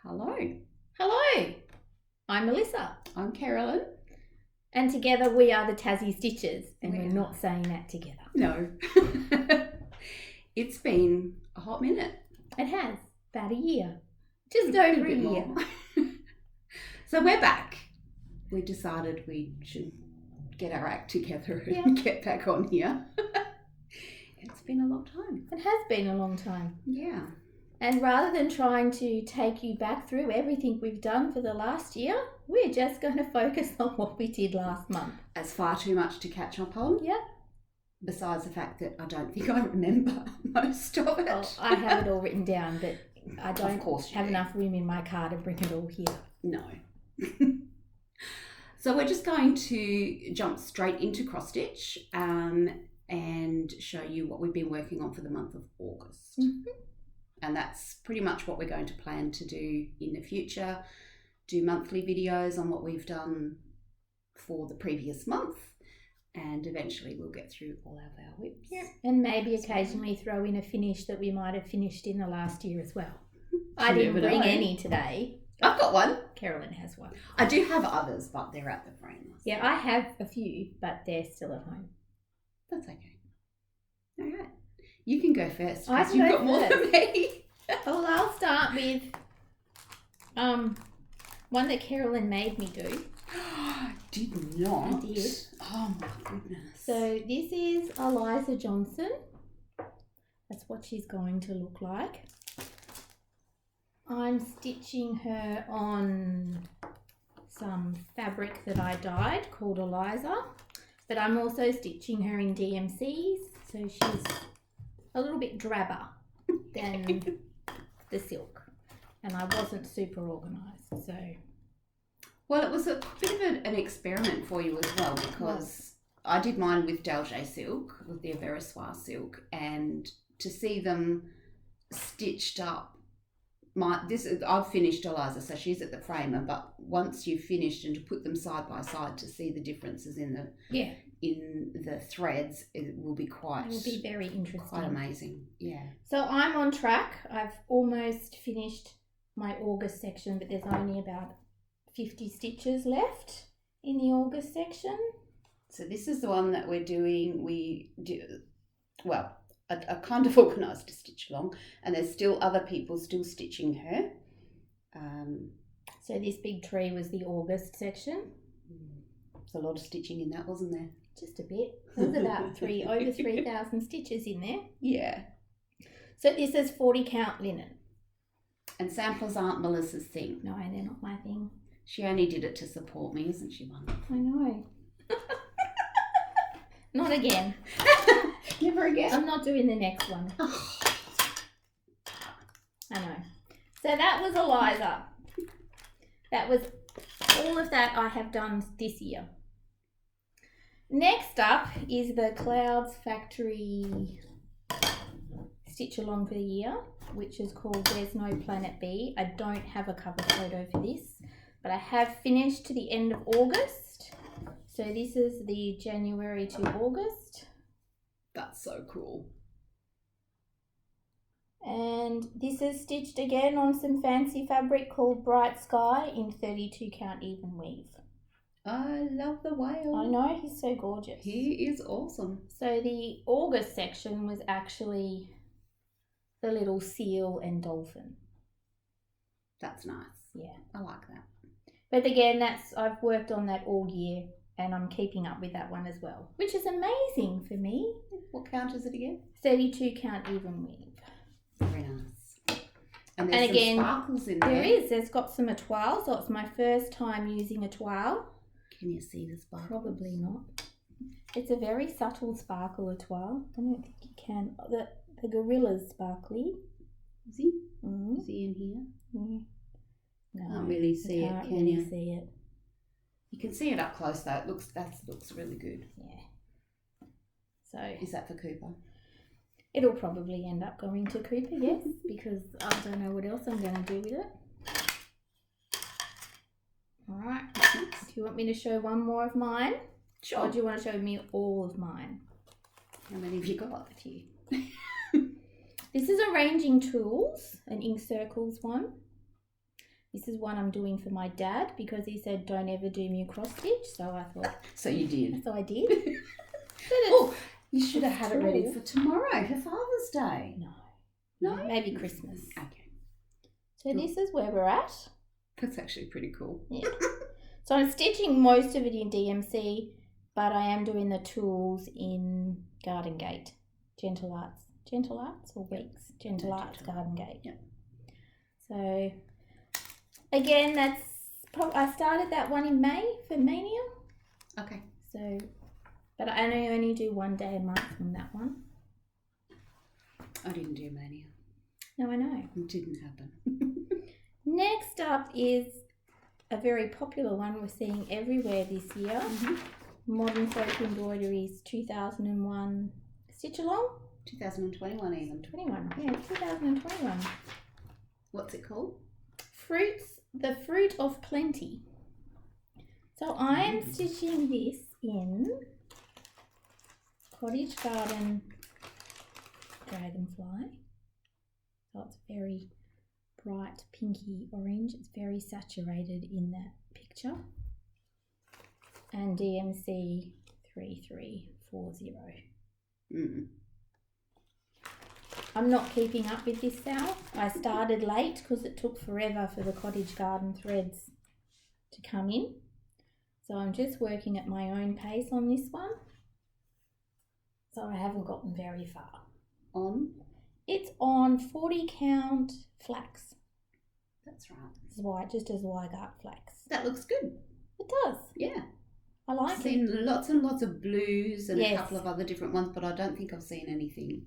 Hello. Hello, I'm Melissa. I'm Carolyn. And together we are the Tassie Stitches, and we're We not saying that together. No. It's been a hot minute. It has, about a year. Just over a year. So we're back. We decided we should get our act together and get back on here. It's been a long time. It has been a long time. Yeah. And rather than trying to take you back through everything we've done for the last year, we're just going to focus on what we did last month. It's far too much to catch up on. Yeah. Besides the fact that I don't think I remember most of it. Well, I have it all written down, but I don't Of course you have do. enough room in my car to bring it all here. No. So we're just going to jump straight into cross stitch and show you what we've been working on for the month of August. Mm-hmm. And that's pretty much what we're going to plan to do in the future. Do monthly videos on what we've done for the previous month. And eventually we'll get through all of our whips. Yeah. And maybe occasionally throw in a finish that we might have finished in the last year as well. I didn't never bring know. any today. I've got one. Carolyn has one. I do have others, but they're at the frame. Yeah, I have a few, but they're still at home. That's okay. All right. You can go first I because can you've go got more than me. Well, I'll start with one that Carolyn made me do. Did not. I did. Oh my goodness. So this is Eliza Johnson. That's what she's going to look like. I'm stitching her on some fabric that I dyed called Eliza, but I'm also stitching her in DMCs, so she's a little bit drabber than the silk, and I wasn't super organised, so... Well, it was a bit of an experiment for you as well, because I did mine with Dalgé silk, with the Evenweave silk, and to see them stitched up, I've finished Eliza, so she's at the framer, but once you've finished and to put them side by side to see the differences in the threads, it will be very interesting. Quite amazing. Yeah. So I'm on track. I've almost finished my August section, but there's only about 50 stitches left in the August section. So this is the one that we're doing. We do, well, I kind of organised to stitch along, and there's still other people still stitching her. So this big tree was the August section. There's a lot of stitching in that, wasn't there? Just a bit. There's about over 3,000 stitches in there. Yeah. So this is 40 count linen. And samplers aren't Melissa's thing. No, they're not my thing. She only did it to support me, isn't she, wonderful? I know. Not again. Never again. I'm not doing the next one. I know. So that was Eliza. That was all of that I have done this year. Next up is the Cloudsfactory Stitch Along for the Year, which is called There's No Planet B. I don't have a cover photo for this, but I have finished to the end of August. So this is the January to August. That's so cool. And this is stitched again on some fancy fabric called Bright Sky in 32 count even weave. I love the whale. I know, he's so gorgeous. He is awesome. So the August section was actually the little seal and dolphin. That's nice. Yeah. I like that. But again, I've worked on that all year, and I'm keeping up with that one as well, which is amazing for me. What count is it again? 32 count even weave. Very nice. And there's again, some sparkles in there. There is. There's got some Etoille, so it's my first time using Etoille. Can you see the sparkles? Probably not. It's a very subtle sparkle Etoile. I don't think you can. The gorilla's sparkly. Is he? Mm. Is he in here? Mm. No, Can't really see it, can you? See it. You can see it up close though. That looks really good. Yeah. So is that for Cooper? It'll probably end up going to Cooper, yes, because I don't know what else I'm going to do with it. All right. Do you want me to show one more of mine? Sure. Or do you want to show me all of mine? How many have you got? A few. This is Arranging Tools, an Inkcircles one. This is one I'm doing for my dad because he said don't ever do me a cross stitch. So I thought. So you did. So I did. Oh, you should have had it ready for tomorrow, for Father's Day. No, maybe Christmas. Okay. So this is where we're at. That's actually pretty cool. Yeah. So I'm stitching most of it in DMC, but I am doing the tools in Garden Gate, Gentle Arts or Weeks, Gentle Arts Garden Gate. Yeah. So again, I started that one in May for Mania. Okay. So, but I only do 1 day a month on that one. I didn't do Mania. No, I know. It didn't happen. Next up is a very popular one we're seeing everywhere this year. Mm-hmm. Modern Folk Embroidery's 2001 Stitch Along. 2021 even. 2021. What's it called? The Fruit of Plenty. So I am stitching this in Cottage Garden Dragonfly. So it's very bright pinky orange. It's very saturated in that picture. And DMC 3340. I'm not keeping up with this SAL. I started late because it took forever for the Cottage Garden threads to come in. So I'm just working at my own pace on this one. So I haven't gotten very far. On? It's on 40 count flax. That's right. Just a Zweigart flax. That looks good. It does. Yeah. I like I've seen lots and lots of blues and Yes. a couple of other different ones, but I don't think I've seen anything.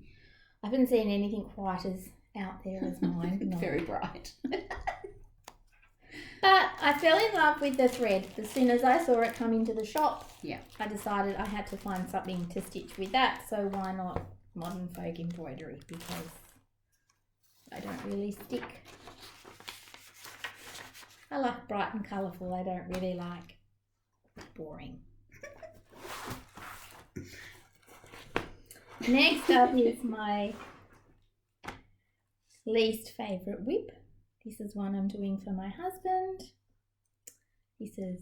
I haven't seen anything quite as out there as mine. No. Very bright. But I fell in love with the thread. As soon as I saw it come into the shop, Yeah. I decided I had to find something to stitch with that. So why not Modern Folk Embroidery? Because I don't really stick. I like bright and colourful. I don't really like boring. Next up is my least favourite whip. This is one I'm doing for my husband. This is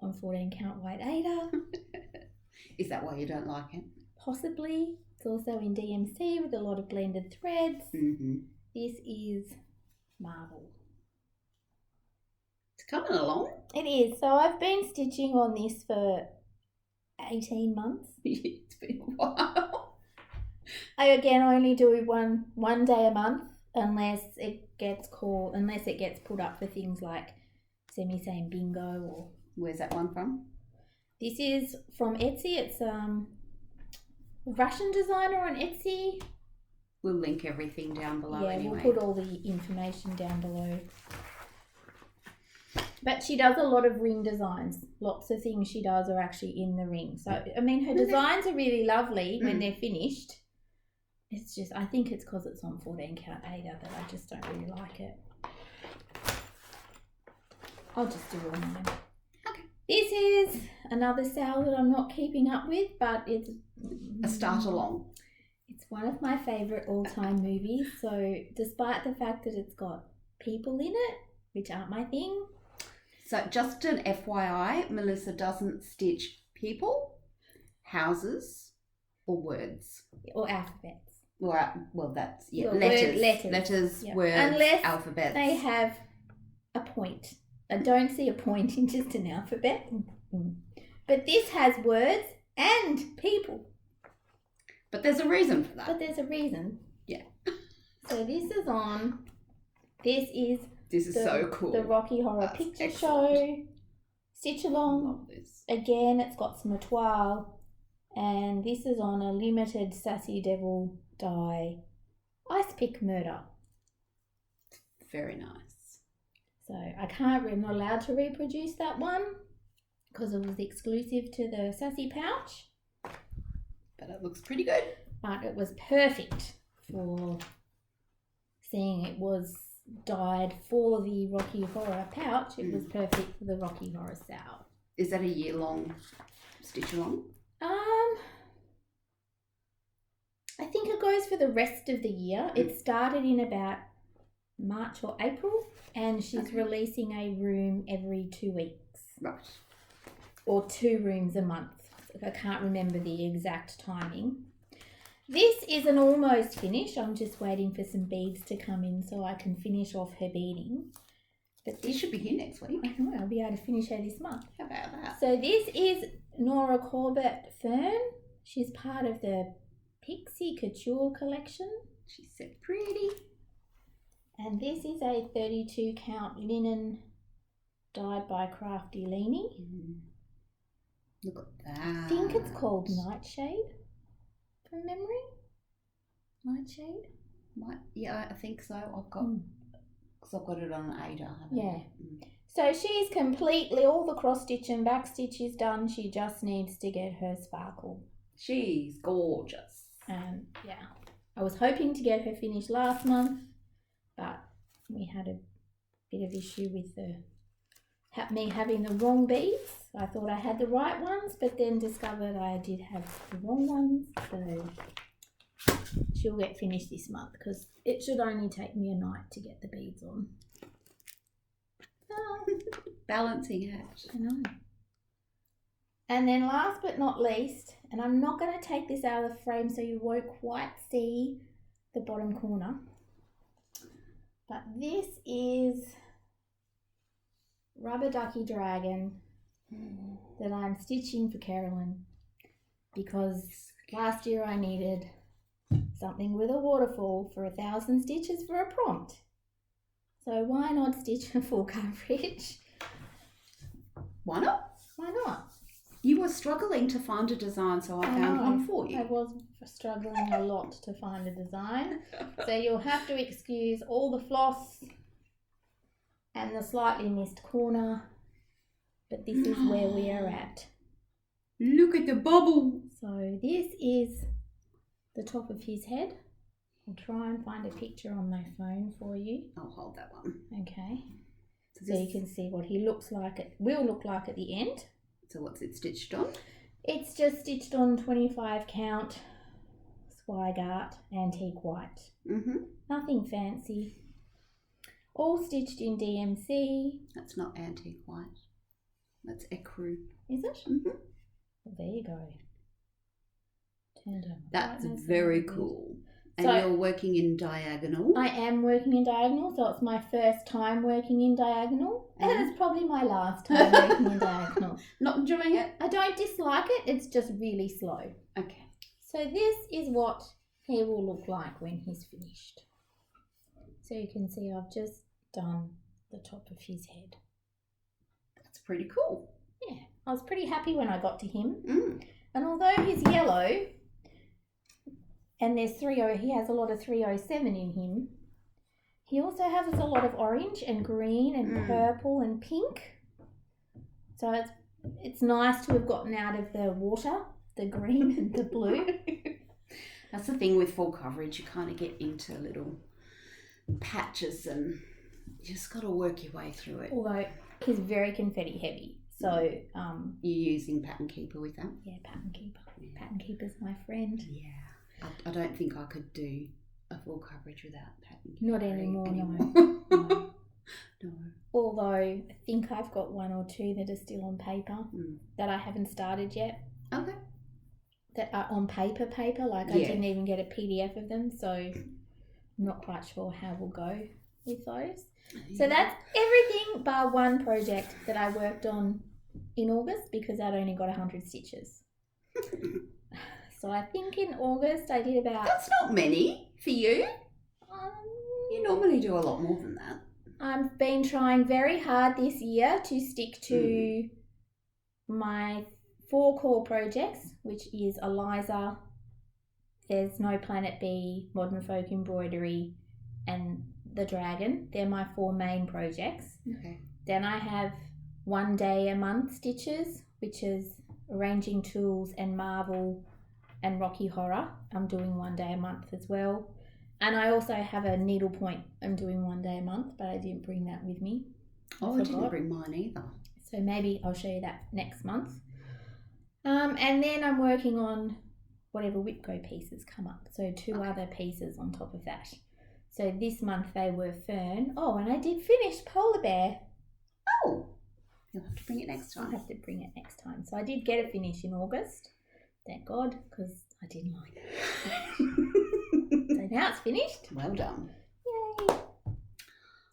on 14 count white Aida. Is that why you don't like it? Possibly. It's also in DMC with a lot of blended threads. Mm-hmm. This is marble. It's coming along. It is. So I've been stitching on this for 18 months. It's been a while. I again only do one day a month unless it gets put up for things like semi-same bingo or. Where's that one from? This is from Etsy. It's Russian designer on Etsy. We'll link everything down below anyway. We'll put all the information down below. But she does a lot of ring designs. Lots of things she does are actually in the ring. So, I mean, her designs are really lovely when they're finished. It's just, I think it's because it's on 14 count Aida that I just don't really like it. I'll just do all mine. Okay. This is another SAL that I'm not keeping up with, but it's A start along. It's one of my favourite all-time movies. So despite the fact that it's got people in it, which aren't my thing. So just an FYI, Melissa doesn't stitch people, houses, or words. Or alphabets. Well, that's, Well, letters. letters. Yeah. Words, Unless alphabets. they have a point. I don't see a point in just an alphabet. But this has words and people. But there's a reason for that. But there's a reason. Yeah. So this is on. This is so cool. The Rocky Horror That's Picture excellent. Show. Stitch along. Love this. Again, it's got some etoile. And this is on a limited Sassy Devil die Ice Pick Murder. Very nice. So I'm not allowed to reproduce that one because it was exclusive to the Sassy pouch. But it looks pretty good. But it was perfect for seeing it was dyed for the Rocky Horror pouch. It was perfect for the Rocky Horror SAL. Is that a year-long stitch along? I think it goes for the rest of the year. It started in about March or April, and she's releasing a room every 2 weeks. Right. Or 2 rooms a month. I can't remember the exact timing. This is an almost finish. I'm just waiting for some beads to come in so I can finish off her beading. But This should be here next week. I know, I'll be able to finish her this month. How about that? So this is Nora Corbett Fern. She's part of the Pixie Couture collection. She's so pretty. And this is a 32 count linen dyed by Crafty Leanie. Look at that. I think it's called Nightshade from memory. Nightshade? Yeah, I think so. I've got it on Aida. Yeah. So she's completely, all the cross stitch and back stitch is done. She just needs to get her sparkle. She's gorgeous. And yeah, I was hoping to get her finished last month, but we had a bit of issue with me having the wrong beads. I thought I had the right ones, but then discovered I did have the wrong ones. So she'll get finished this month because it should only take me a night to get the beads on. Balancing act. I know. And then last but not least, and I'm not going to take this out of the frame so you won't quite see the bottom corner, but this is Rubber Ducky Dragon that I'm stitching for Carolyn because last year I needed something with a waterfall for 1,000 stitches for a prompt. So why not stitch a full coverage? Why not? Why not? You were struggling to find a design, so I found one for you. I was struggling a lot to find a design. So you'll have to excuse all the floss and the slightly missed corner. But this is where we are at. Look at the bubble. So this is the top of his head. I'll try and find a picture on my phone for you. I'll hold that one. Okay. So you can see what he looks like. It will look like at the end. So what's it stitched on? It's just stitched on 25 count Zweigart antique white. Nothing fancy. All stitched in DMC. That's not antique white. That's Ecru. Is it? Well, there you go. Turned on. That's very cool. And So- you're working in diagonal. I am working in diagonal, so it's my first time working in diagonal. And it's probably my last time working in diagonal. Not enjoying it? I don't dislike it, it's just really slow. Okay. So this is what he will look like when he's finished. So you can see I've just done the top of his head. That's pretty cool. Yeah, I was pretty happy when I got to him. And although he's yellow, and there's he has a lot of 307 in him, he also has a lot of orange and green and purple and pink. So it's nice to have gotten out of the water, the green and the blue. That's the thing with full coverage. You kind of get into little patches and you just got to work your way through it. Although he's very confetti heavy. So you're using Pattern Keeper with that? yeah, Pattern Keeper. Pattern Keeper's my friend. Yeah. I don't think I could do a full coverage without Pattern Keeper. Not anymore, no. no. No. Although I think I've got 1 or 2 that are still on paper that I haven't started yet. Okay. That are on paper, like I didn't even get a PDF of them, so I'm not quite sure how we'll go with those. So that's everything bar one project that I worked on in August because I'd only got 100 stitches. So I think in August I did about... That's not many for you. You normally do a lot more than that. I've been trying very hard this year to stick to my 4 core projects, which is Eliza, There's No Planet B, Modern Folk Embroidery, and The Dragon. They're my 4 main projects. Okay. Then I have 1 day a month stitches, which is Arranging Tools and Marvel and Rocky Horror. I'm doing 1 day a month as well. And I also have a needlepoint I'm doing 1 day a month, but I didn't bring that with me. I didn't bring mine either. So maybe I'll show you that next month. And then I'm working on whatever Whipco pieces come up. So 2 other pieces on top of that. So this month they were Fern. Oh, and I did finish Polar Bear. Oh, you'll have to bring it next I'll time. have to bring it next time. So I did get a finish in August. Thank God, because I didn't like it. So now it's finished. Well done. Yay.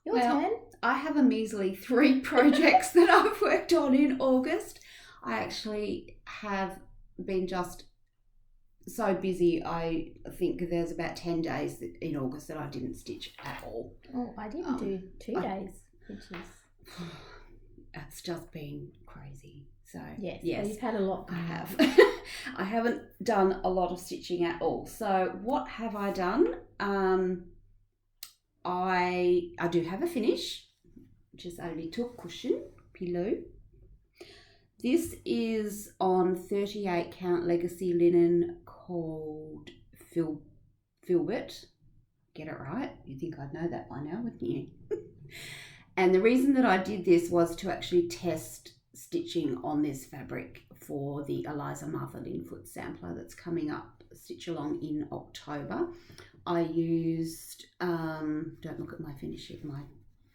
Your turn. I have a measly 3 projects that I've worked on in August. I actually have been just so busy. I think there's about 10 days in August that I didn't stitch at all. Oh, I didn't do 2 days, which is... It's just been crazy. So yes, yes, so you've had a lot. I have. I haven't done a lot of stitching at all. So what have I done? I do have a finish, which is a little cushion pillow. This is on 38 count legacy linen called Filbert. Get it right? You'd think I'd know that by now, wouldn't you? And the reason that I did this was to actually test stitching on this fabric for the Eliza Martha Linfoot sampler that's coming up stitch along in October. I used, don't look at my finishing, my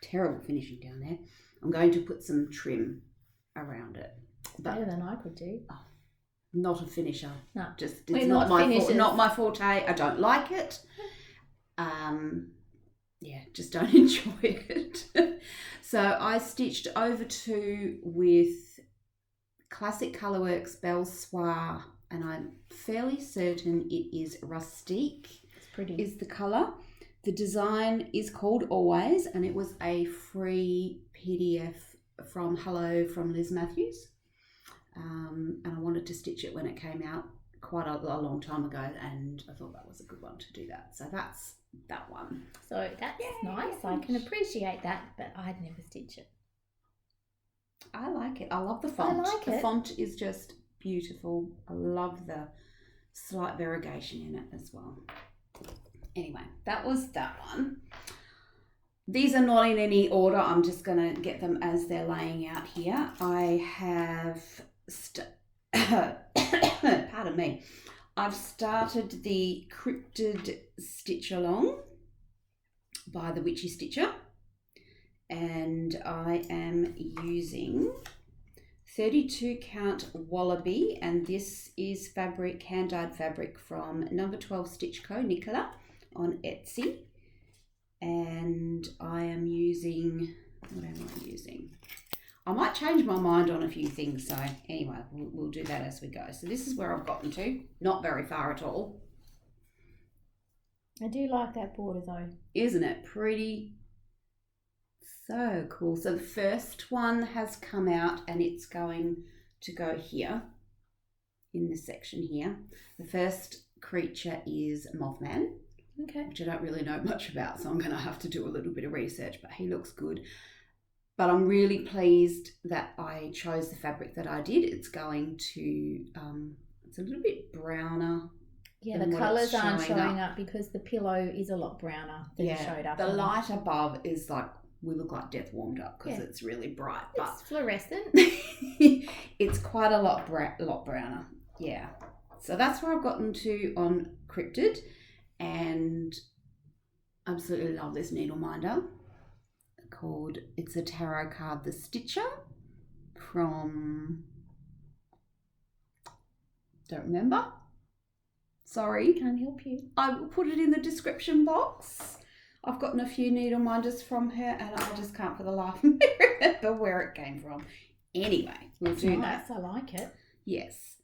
terrible finishing down there. I'm going to put some trim around it. Better than I could do. Oh, not a finisher. No, just it's not my forte. I don't like it. Yeah, just don't enjoy it. So I stitched over 2 with Classic Colourworks Belle Soir, and I'm fairly certain it is Rustique. It's pretty. Is the colour. The design is called Always, and it was a free PDF from Hello from Liz Matthews. And I wanted to stitch it when it came out quite a long time ago, and I thought that was a good one to do that. So that's that one. So that's nice. I can appreciate that, but I'd never stitch it. I like it. I love the font. I like the it. font is just beautiful. I love the slight variegation in it as well. Anyway, that was that one. These are not in any order. I'm just going to get them as they're laying out here. I have, pardon me, I've started the Cryptid Stitch Along by the Witchy Stitcher, and I am using 32 count Wallaby, and this is fabric, hand-dyed fabric from number 12 Stitch Co. Nicola on Etsy. And I am using, what am I using? I might change my mind on a few things, so anyway, we'll do that as we go. So this is where I've gotten to, not very far at all. I do like that border though. Isn't it pretty? So cool. So the first one has come out and it's going to go here in this section here. The first creature is Mothman. Okay. Which I don't really know much about, so I'm going to have to do a little bit of research, but he looks good. But I'm really pleased that I chose the fabric that I did. It's going to, it's a little bit browner. Yeah, the colours aren't showing up because the pillow is a lot browner than it showed up. The light above is like, we look like death warmed up because it's really bright. But it's fluorescent. It's quite a lot browner. Yeah. So that's where I've gotten to on Cryptid. And absolutely love this needle minder called, it's a tarot card, The Stitcher from, don't remember, sorry. Can't help you. I will put it in the description box. I've gotten a few needle minders from her and I just can't for the life of me remember where it came from. Anyway, we'll do that. I like it. Yes.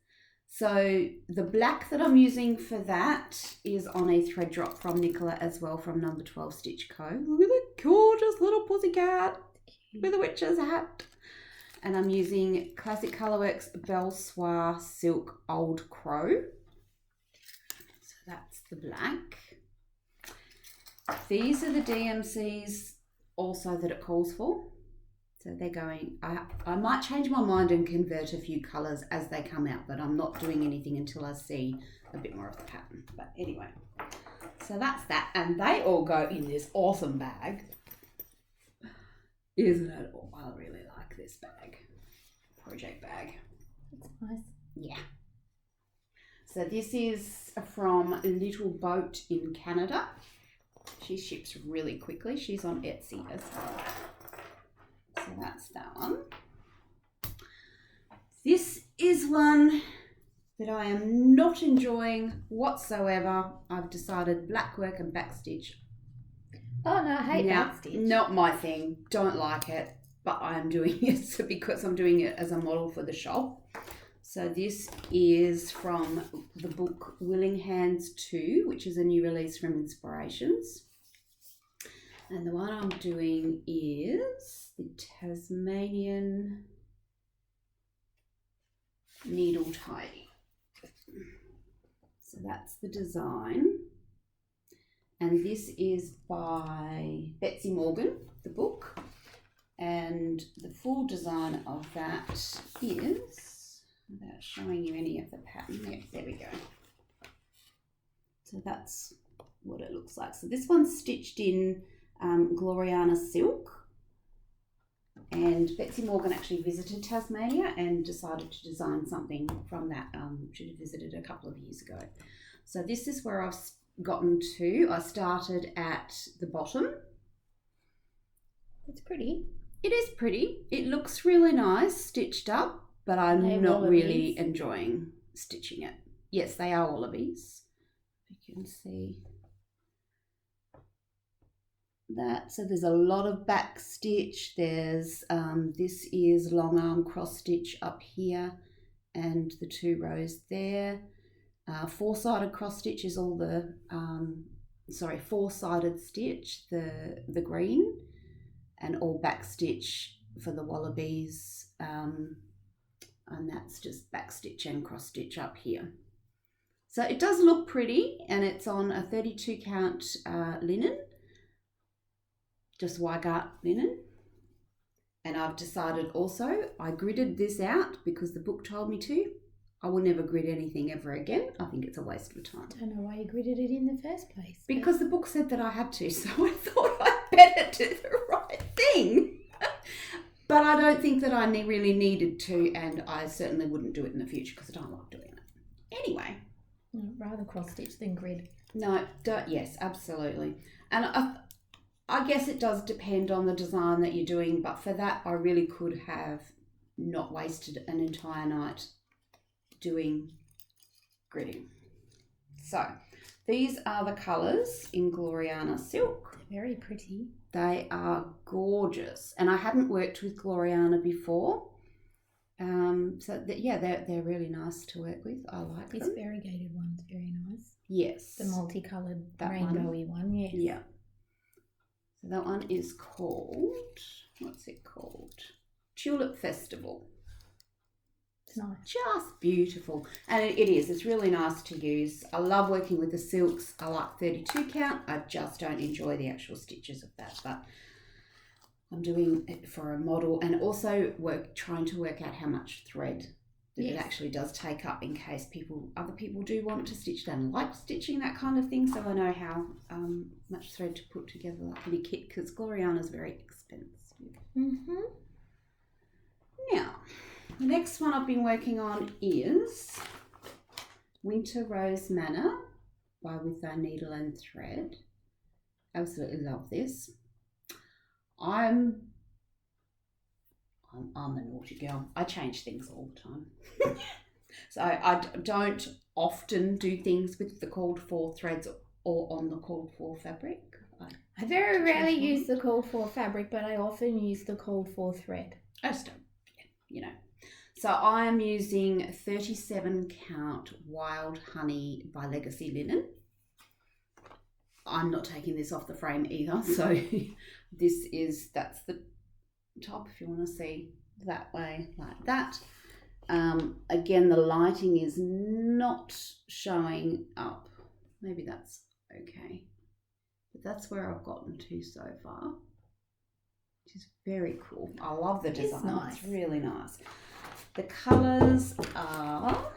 So the black that I'm using for that is on a thread drop from Nicola as well, from number 12 Stitch Co. Look at the gorgeous little pussycat with a witch's hat. And I'm using Classic Colourworks Belle Soir Silk Old Crow. So that's the black. These are the DMCs also that it calls for. So they're going, I might change my mind and convert a few colours as they come out, but I'm not doing anything until I see a bit more of the pattern. But anyway, so that's that. And they all go in this awesome bag. Isn't it? Oh, I really like this bag. Project bag. That's nice. Yeah. So this is from Little Boat in Canada. She ships really quickly. She's on Etsy as well. So that's that one. This is one that I am not enjoying whatsoever. I've decided blackwork and backstitch. Oh no, I hate backstitch. Not my thing. Don't like it. But I'm doing it because I'm doing it as a model for the shop. So this is from the book Willing Hands 2, which is a new release from Inspirations. And the one I'm doing is the Tasmanian needle tidy. So that's the design. And this is by Betsy Morgan, the book. And the full design of that is, without showing you any of the pattern, there we go. So that's what it looks like. So this one's stitched in Gloriana silk. And Betsy Morgan actually visited Tasmania and decided to design something from that. She visited a couple of years ago. So this is where I've gotten to. I started at the bottom. It's pretty. It is pretty. It looks really nice stitched up, but I'm not really enjoying stitching it. Yes, they are wallabies. You can see that. So there's a lot of back stitch. There's this is long arm cross stitch up here and the 2 rows there. 4-sided cross stitch is all the 4-sided stitch, the green, and all back stitch for the wallabies, and that's just back stitch and cross stitch up here. So it does look pretty, and it's on a 32 count linen, just Zweigart linen. And I've decided also, I gridded this out because the book told me to. I will never grid anything ever again. I think it's a waste of time. I don't know why you gridded it in the first place. Because the book said that I had to, so I thought I'd better do the right thing. But I don't think that I really needed to, and I certainly wouldn't do it in the future because I don't like doing it. Anyway. Rather cross stitch than grid. No, yes, absolutely. And I guess it does depend on the design that you're doing, but for that I really could have not wasted an entire night doing gridding. So these are the colours in Gloriana silk. They're very pretty. They are gorgeous, and I hadn't worked with Gloriana before, they're really nice to work with. I like them. This variegated one's very nice. Yes, the multicoloured rainbowy one. Yes. Yeah. So that one is called, what's it called? Tulip Festival. It's nice. Just beautiful. And it is. It's really nice to use. I love working with the silks. I like 32 count. I just don't enjoy the actual stitches of that. But I'm doing it for a model, and also trying to work out how much thread that it actually does take up in case other people do want to stitch that and like stitching that kind of thing. So I know how much thread to put together like in a kit, because Gloriana's very expensive. Mm-hmm. Now, the next one I've been working on is Winter Rose Manor by With Our Needle and Thread. Absolutely love this. I'm a naughty girl. I change things all the time. So I don't often do things with the called for threads or on the called for fabric. I very rarely use the called for fabric, but I often use the called for thread. I just don't, you know. So I am using 37 count Wild Honey by Legacy Linen. I'm not taking this off the frame either. So that's the top if you want to see that way like that. Again, the lighting is not showing up. Maybe that's okay. But that's where I've gotten to so far, which is very cool. I love the design. It's nice. It's really nice. The colours are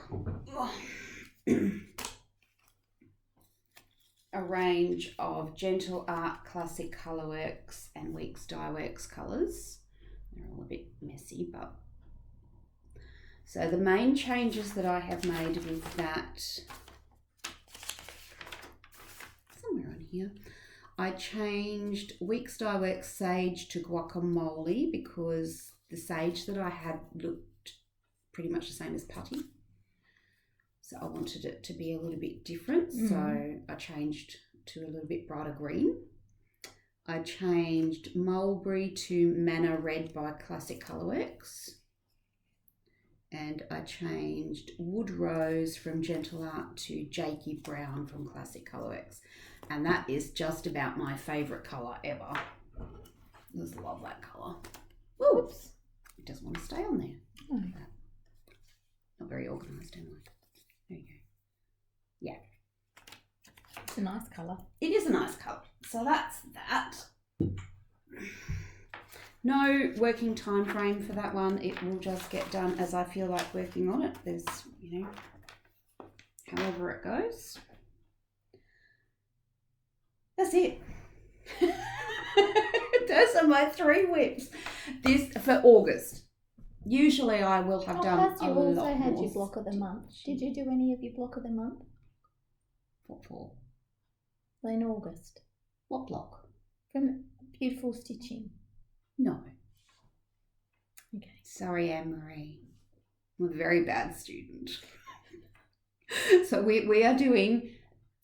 a range of Gentle Art, Classic Colourworks and Weeks Dyeworks colours. They're all a bit messy, but... So the main changes that I have made with that, somewhere on here, I changed Weeks Dye Works Sage to Guacamole because the sage that I had looked pretty much the same as putty. So I wanted it to be a little bit different. So I changed to a little bit brighter green. I changed Mulberry to Manor Red by Classic Colourworks. And I changed Wood Rose from Gentle Art to Jakey Brown from Classic Colourworks. And that is just about my favourite colour ever. I just love that colour. Whoops. It doesn't want to stay on there. Oh. Not very organised, am I? There you go. Yeah. It's a nice colour. It is a nice colour. So that's that. No working time frame for that one. It will just get done as I feel like working on it. There's, however it goes. That's it. Those are my 3 whips. This for August. Usually I will have done plus you also had your block of the month. Did you do any of your block of the month? What for? Well, in August. What block? From Beautiful Stitching. No. Okay. Sorry, Anne-Marie. I'm a very bad student. So we are doing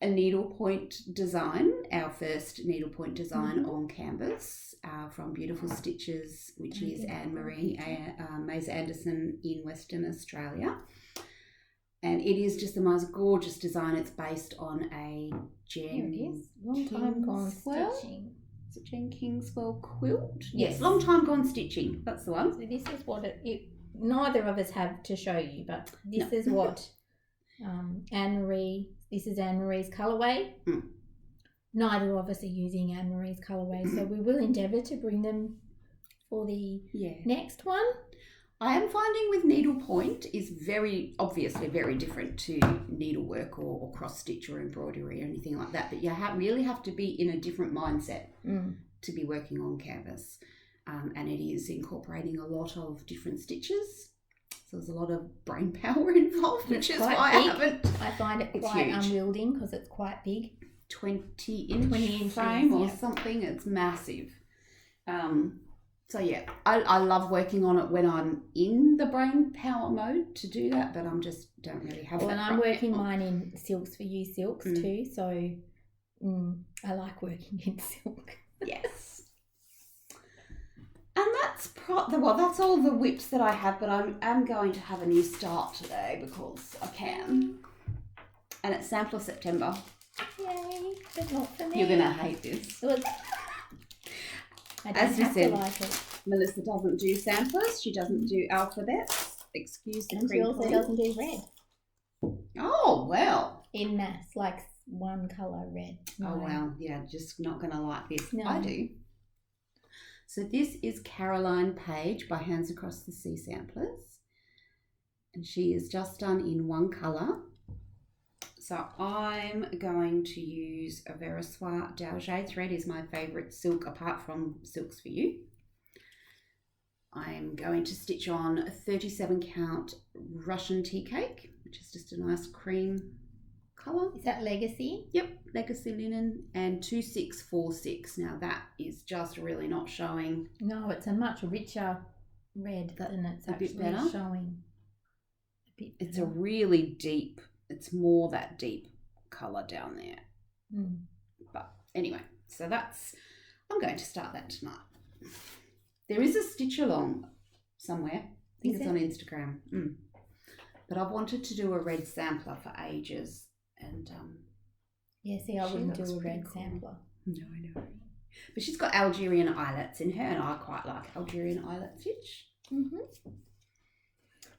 a needlepoint design, our first needlepoint design on canvas from Beautiful Stitches, which is Anne-Marie Mays Anderson in Western Australia. And it is just the most gorgeous design. It's based on a Jen Long time gone Kingswell. stitching. Is it Jen Kingswell quilt? Yes, long time gone stitching. That's the one. So this is what neither of us have to show you, but this is what Anne-Marie, this is Anne-Marie's colourway. Neither of us are using Anne-Marie's colourway, so we will endeavour to bring them for the next one. I am finding with needlepoint is very obviously very different to needlework or cross stitch or embroidery or anything like that, but you really have to be in a different mindset to be working on canvas, and it is incorporating a lot of different stitches, so there's a lot of brain power involved, which is why I find it quite unwielding because it's quite big. 20-inch frame or something. It's massive. So yeah, I love working on it when I'm in the brain power mode to do that, but I'm just don't really have that. And I'm working mine in Silks for You silks too, so I like working in silk. Yes. And that's that's all the whips that I have, but I'm going to have a new start today because I can. And it's Sample of September. Yay, but not for me. You're going to hate this. As you said, like Melissa doesn't do samplers. She doesn't do alphabets. Excuse the crinkling. She also doesn't do red. Oh, well. In mass, like one colour red. No. Oh, well. Yeah, just not going to like this. No. I do. So this is Caroline Page by Hands Across the Sea Samplers. And she is just done in one colour. So I'm going to use a Verosoir Dauger thread, is my favourite silk apart from Silks for You. I'm going to stitch on a 37 count Russian tea cake, which is just a nice cream colour. Is that Legacy? Yep, Legacy Linen, and 2646. Now that is just really not showing. No, it's a much richer red than it's actually showing. It's a really deep. It's more that deep colour down there. But anyway, so I'm going to start that tonight. There is a stitch along somewhere. I think it's on Instagram. But I've wanted to do a red sampler for ages. And see, I wouldn't do a red sampler. No, I know. But she's got Algerian eyelets in her, and I quite like Algerian eyelet stitch.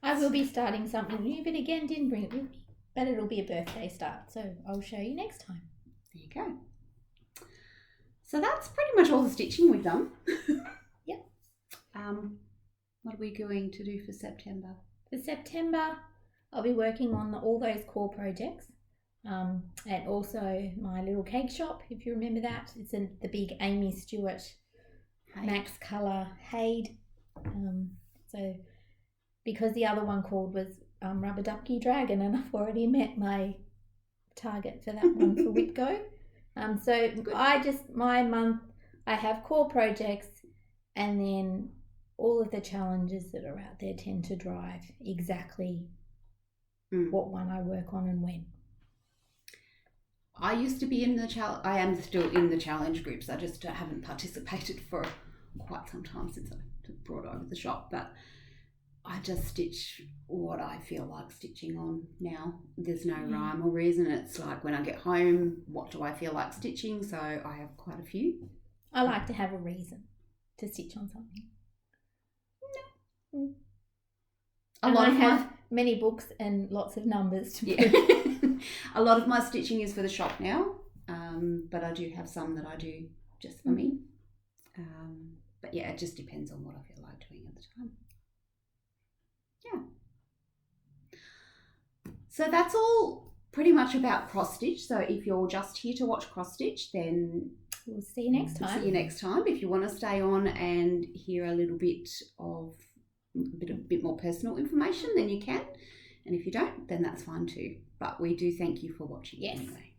I will be starting something new, but again, didn't bring it with me. But it'll be a birthday start, so I'll show you next time. There you go. So that's pretty much all the stitching we've done. Yep. What are we going to do for September? For September, I'll be working on all those core projects, and also my little cake shop, if you remember that. It's the big Amy Stewart Max Colour Hade. So because the other one called was Rubber Ducky Dragon, and I've already met my target for that one for Whitgo. So my month, I have core projects, and then all of the challenges that are out there tend to drive exactly what one I work on and when. I used to be in the I am still in the challenge groups. I just haven't participated for quite some time since I brought over the shop, but I just stitch what I feel like stitching on now. There's no rhyme or reason. It's like when I get home, what do I feel like stitching? So I have quite a few. I like to have a reason to stitch on something. No. I have many books and lots of numbers to put. A lot of my stitching is for the shop now, but I do have some that I do just for me. But yeah, it just depends on what I feel like doing at the time. Yeah. So that's all pretty much about cross stitch. So if you're just here to watch cross stitch, then we'll see you next time. See you next time. If you want to stay on and hear a little bit of a bit more personal information, then you can. And if you don't, then that's fine too. But we do thank you for watching anyway.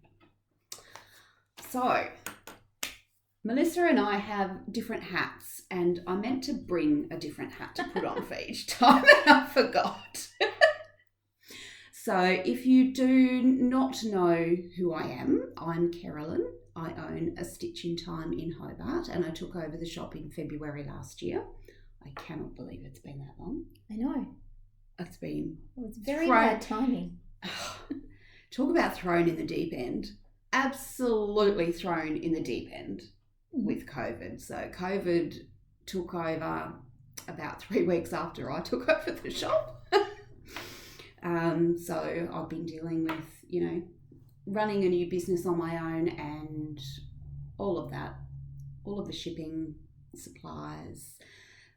So Melissa and I have different hats, and I meant to bring a different hat to put on for each time, and I forgot. So if you do not know who I am, I'm Carolyn. I own a Stitch in Time in Hobart, and I took over the shop in February last year. I cannot believe it's been that long. I know. It's been... It was very bad timing. Talk about thrown in the deep end. Absolutely thrown in the deep end with COVID. So COVID took over about 3 weeks after I took over the shop. So I've been dealing with, running a new business on my own and all of that, all of the shipping, supplies,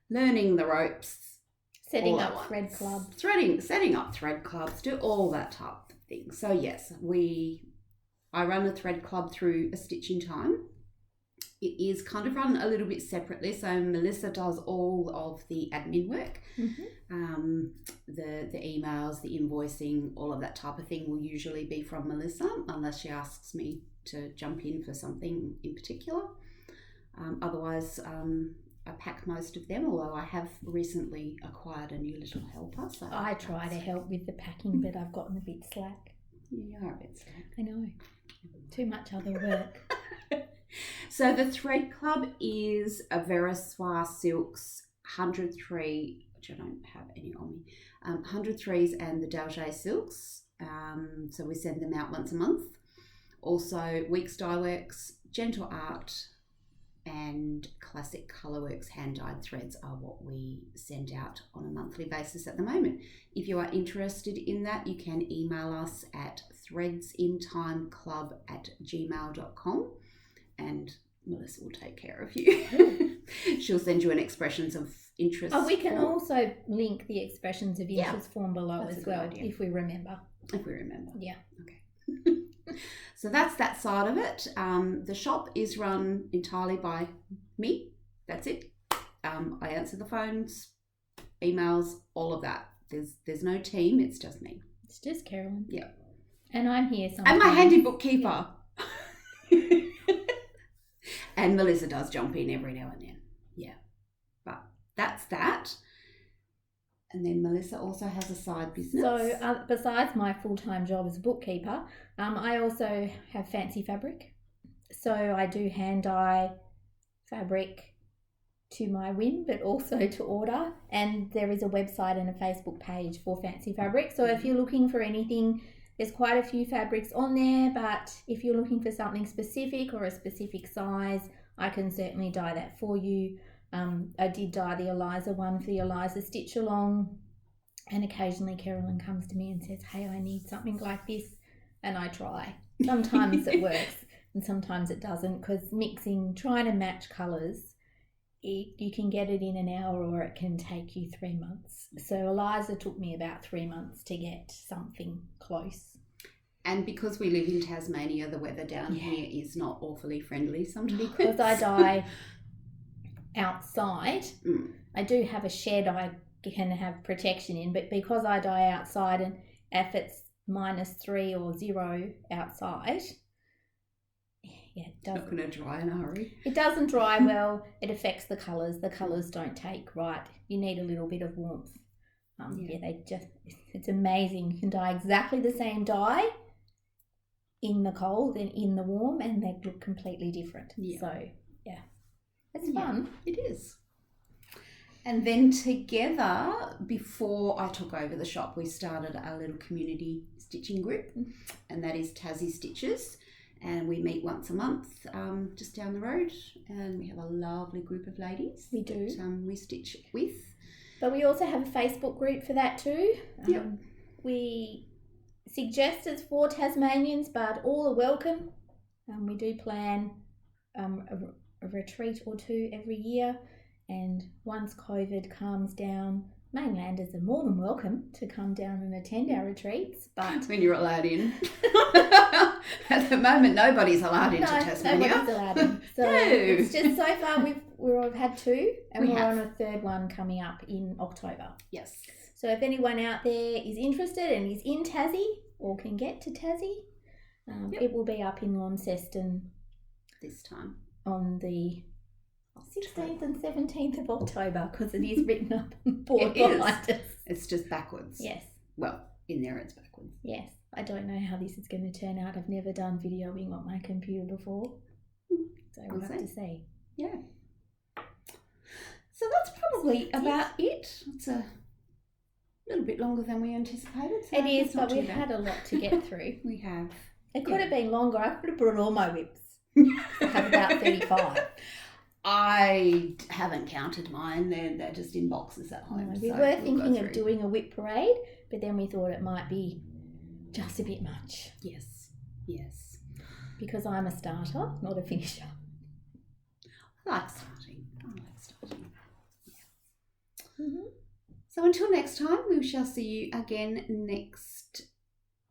learning the ropes, setting up thread clubs, setting up thread clubs, do all that type of thing. So yes, I run a thread club through a Stitch in Time. It is kind of run a little bit separately. So Melissa does all of the admin work, the emails, the invoicing, all of that type of thing will usually be from Melissa, unless she asks me to jump in for something in particular. Otherwise, I pack most of them, although I have recently acquired a new little helper. So I try to help with the packing, but I've gotten a bit slack. You are a bit slack. I know. Too much other work. So the thread club is a Verissoir Silks 103, which I don't have any on me, 103s and the Dalgé Silks. So we send them out once a month. Also Weeks Dye Works, Gentle Art and Classic Colourworks hand-dyed threads are what we send out on a monthly basis at the moment. If you are interested in that, you can email us at threadsintimeclub@gmail.com and Melissa will take care of you. She'll send you an expressions of interest. Oh, we can also link the expressions of interest form below as well, if we remember. If we remember. Yeah. Okay. So that's that side of it. The shop is run entirely by me. That's it. I answer the phones, emails, all of that. There's no team. It's just me. It's just Carolyn. Yeah. And I'm here sometimes. And my handy bookkeeper. And Melissa does jump in every now and then. Yeah. But that's that. And then Melissa also has a side business. So besides my full-time job as a bookkeeper, I also have Fancy Fabric. So I do hand dye fabric to my whim, but also to order. And there is a website and a Facebook page for Fancy Fabric. So if you're looking for anything, there's quite a few fabrics on there, but if you're looking for something specific or a specific size, I can certainly dye that for you. I did dye the Eliza one for the Eliza Stitch Along, and occasionally Carolyn comes to me and says, hey, I need something like this, and I try. Sometimes it works and sometimes it doesn't, because trying to match colours, you can get it in an hour or it can take you 3 months. So Eliza took me about 3 months to get something close. And because we live in Tasmania, the weather down here is not awfully friendly sometimes. Because I dye outside, I do have a shed I can have protection in, but because I dye outside, and if it's -3 or 0 outside, it It's not going to dry in a hurry. It doesn't dry well. It affects the colours. The colours don't take right. You need a little bit of warmth. It's amazing. You can dye exactly the same dye in the cold and in the warm, and they look completely different. Yeah. So, yeah, it's fun. It is. And then together, before I took over the shop, we started a little community stitching group, and that is Tassie Stitches. And we meet once a month just down the road, and we have a lovely group of ladies. We do. That, we stitch with. But we also have a Facebook group for that too. We suggest it's for Tasmanians, but all are welcome. We do plan a retreat or two every year. And once COVID calms down, mainlanders are more than welcome to come down and attend our retreats. But when you're allowed in. At the moment, nobody's allowed into Tasmania. Nobody's allowed in. So it's just so far we've had two, and we're on a third one coming up in October. Yes. So if anyone out there is interested and is in Tassie or can get to Tassie, it will be up in Launceston this time on the 16th and 17th of October, because it is written up on the board behind us. It's just backwards. Yes. Well, in there it's backwards. Yes. I don't know how this is going to turn out. I've never done videoing on my computer before. So we'll have to see. Yeah. So that's probably about it. It's a little bit longer than we anticipated. So it is, but we've had a lot to get through. We have. It could have been longer. I could have brought all my whips. I have about 35. I haven't counted mine. They're just in boxes at home. We were thinking of doing a whip parade, but then we thought it might be just a bit much. Yes. Because I'm a starter, not a finisher. I like starting. Yeah. Mm-hmm. So until next time, we shall see you again next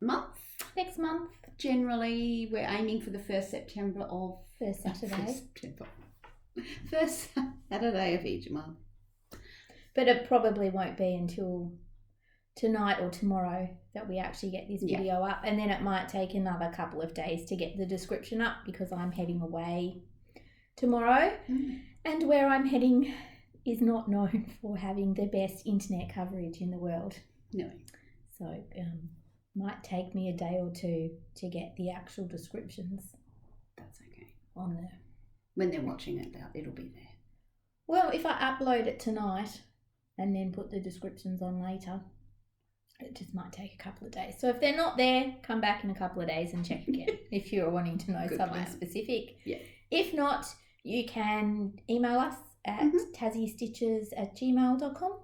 month. Next month. Generally, we're aiming for the first September of... First Saturday. First Saturday of each month. But it probably won't be until tonight or tomorrow that we actually get this video up, and then it might take another couple of days to get the description up, because I'm heading away tomorrow, and where I'm heading is not known for having the best internet coverage in the world. No. So might take me a day or two to get the actual descriptions. That's okay. On there. When they're watching it, it'll be there. Well, if I upload it tonight and then put the descriptions on later, it just might take a couple of days. So if they're not there, come back in a couple of days and check again if you're wanting to know something specific. Yeah. If not, you can email us at tassiestitches@gmail.com,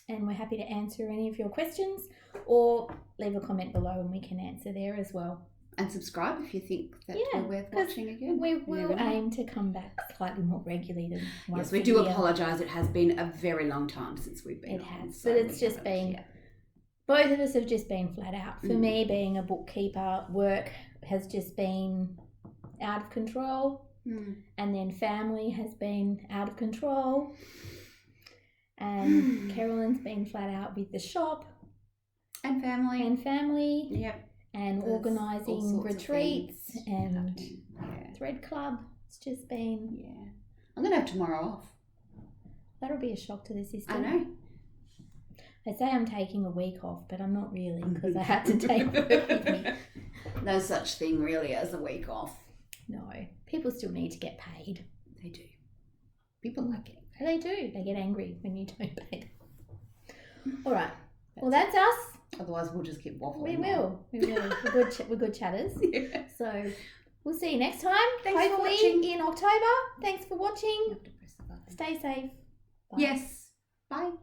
and we're happy to answer any of your questions, or leave a comment below and we can answer there as well. And subscribe if you think that we're worth watching again. We will aim to come back slightly more regularly than once. Yes, we do apologise. It has been a very long time since we've been on. It has, but it's just been... Both of us have just been flat out. For me, being a bookkeeper, work has just been out of control. And then family has been out of control. And Carolyn's been flat out with the shop. And family. Yep. And organising retreats and thread club. It's just been... Yeah. I'm going to have tomorrow off. That'll be a shock to the system. I know. I say I'm taking a week off, but I'm not really, because I had to take work with me. No such thing really as a week off. No. People still need to get paid. They do. People like it. They do. They get angry when you don't pay them. All right. Well, that's us. Otherwise, we'll just keep waffling. We will. We're good chatters. Yeah. So we'll see you next time. Thanks for watching. In October. Thanks for watching. You have to press the button. Stay safe. Bye. Yes. Bye.